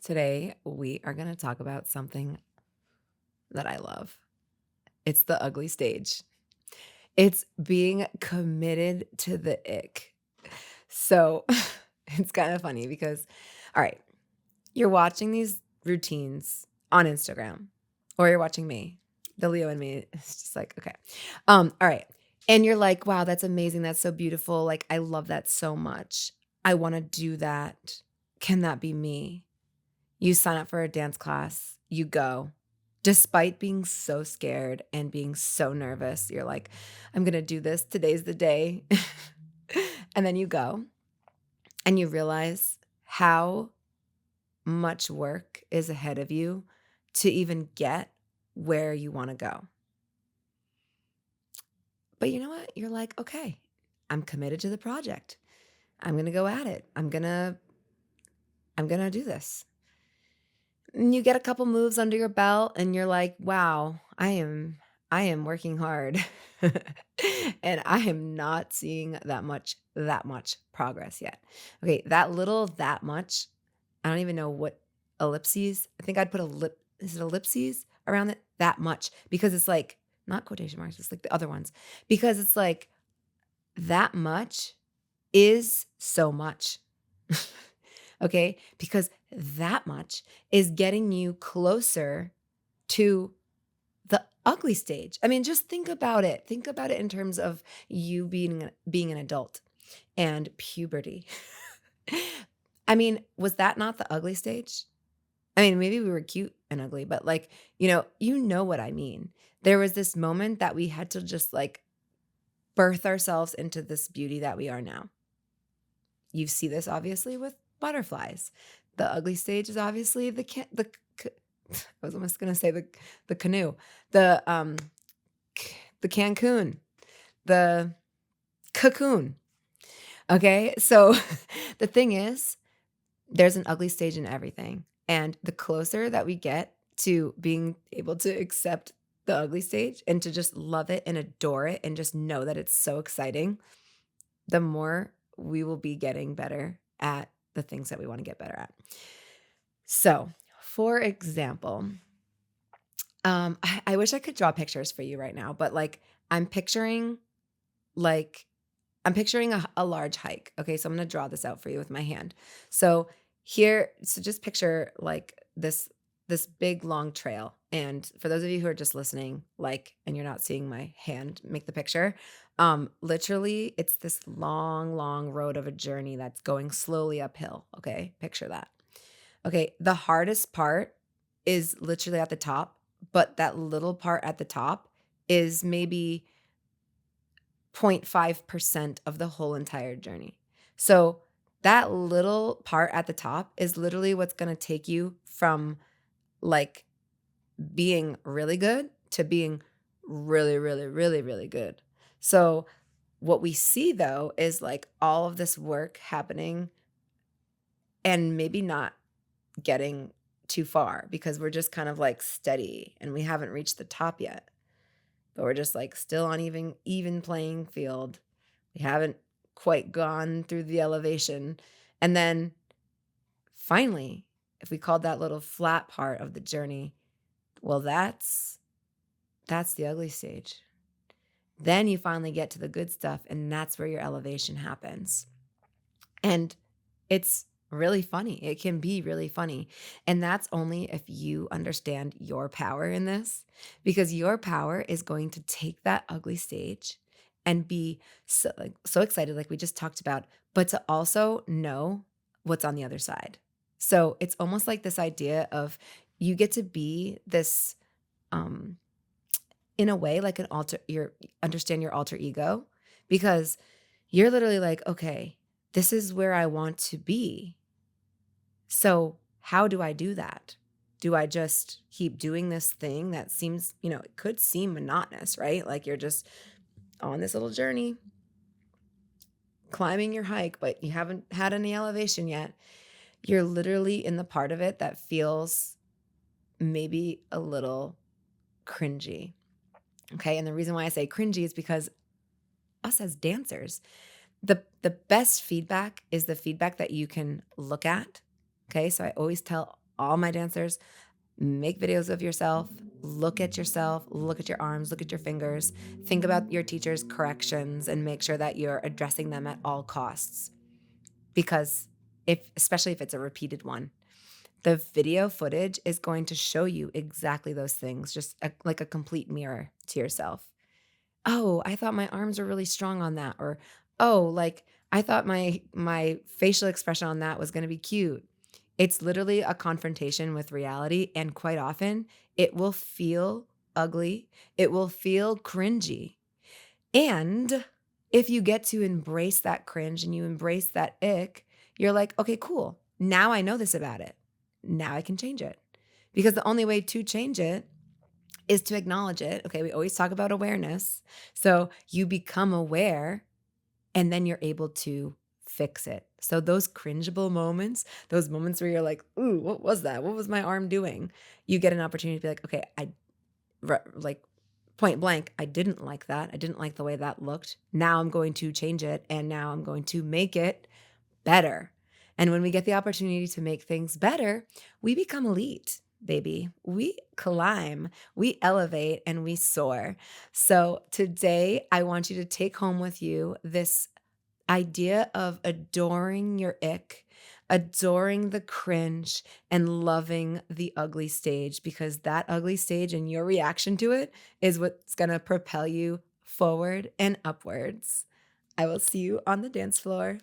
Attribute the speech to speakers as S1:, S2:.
S1: Today, we are going to talk about something that I love. It's the ugly stage. It's being committed to the ick. So it's kind of funny because, all right, you're watching these routines on Instagram, or you're watching me, the Leo in me. It's just like, okay. All right. And you're like, wow, that's amazing. That's so beautiful. Like, I love that so much. I want to do that. Can that be me? You sign up for a dance class, you go. Despite being so scared and being so nervous, you're like, I'm going to do this. Today's the day. And then you go and you realize how much work is ahead of you to even get where you want to go. But you know what? You're like, okay, I'm committed to the project. I'm going to go at it. I'm going to do this. And you get a couple moves under your belt and you're like, "Wow, I am working hard." And I am not seeing that much progress yet. Okay, that much, I don't even know what ellipses. I think I'd put is it ellipses around it? That much because it's like not quotation marks, it's like the other ones. Because it's like that much is so much. Okay? Because that much is getting you closer to the ugly stage. I mean, just think about it. Think about it in terms of you being an adult and puberty. I mean, was that not the ugly stage? I mean, maybe we were cute and ugly, but like, you know what I mean. There was this moment that we had to just like birth ourselves into this beauty that we are now. You see this obviously with butterflies. The ugly stage is obviously I was almost gonna say the canoe, the the Cancun, the cocoon. Okay, so the thing is, there's an ugly stage in everything, and the closer that we get to being able to accept the ugly stage and to just love it and adore it and just know that it's so exciting, the more we will be getting better at the things that we want to get better at. So, for example, I wish I could draw pictures for you right now, but I'm picturing like I'm picturing a large hike. Okay, so I'm gonna draw this out for you with my hand. So so just picture like this big long trail. And for those of you who are just listening, and you're not seeing my hand make the picture, literally it's this long, long road of a journey that's going slowly uphill. Okay, picture that. Okay, the hardest part is literally at the top, but that little part at the top is maybe 0.5% of the whole entire journey. So that little part at the top is literally what's going to take you from like being really good to being really, really, really, really good. So what we see though is like all of this work happening and maybe not getting too far because we're just kind of like steady and we haven't reached the top yet. But we're just like still on even playing field. We haven't quite gone through the elevation. And then finally, if we called that little flat part of the journey, well that's the ugly stage. Then you finally get to the good stuff and that's where your elevation happens. And it's really funny. It can be really funny. And that's only if you understand your power in this, because your power is going to take that ugly stage and be so excited, like we just talked about, but to also know what's on the other side. So it's almost like this idea of you get to be this, um, in a way, like understand your alter ego, because you're literally like, okay, this is where I want to be. So, how do I do that? Do I just keep doing this thing that seems, it could seem monotonous, right? Like you're just on this little journey, climbing your hike, but you haven't had any elevation yet. You're literally in the part of it that feels maybe a little cringy. Okay. And the reason why I say cringy is because us as dancers, the best feedback is the feedback that you can look at. Okay? So I always tell all my dancers, make videos of yourself, look at your arms, look at your fingers, think about your teacher's corrections, and make sure that you're addressing them at all costs. Because especially if it's a repeated one, the video footage is going to show you exactly those things, just like a complete mirror to yourself. "Oh, I thought my arms were really strong on that," or, "Oh, like, I thought my facial expression on that was gonna be cute." It's literally a confrontation with reality, and quite often, it will feel ugly, it will feel cringy, and if you get to embrace that cringe and you embrace that ick, you're like, "Okay, cool. Now I know this about it. Now I can change it." Because the only way to change it is to acknowledge it. Okay, we always talk about awareness. So you become aware and then you're able to fix it. So those cringeable moments, those moments where you're like, "Ooh, what was that? What was my arm doing?" You get an opportunity to be like, "Okay, like point blank, I didn't like that. I didn't like the way that looked. Now I'm going to change it and now I'm going to make it better." And when we get the opportunity to make things better, we become elite, baby. We climb, we elevate, and we soar. So today, I want you to take home with you this idea of adoring your ick, adoring the cringe, and loving the ugly stage, because that ugly stage and your reaction to it is what's going to propel you forward and upwards. I will see you on the dance floor.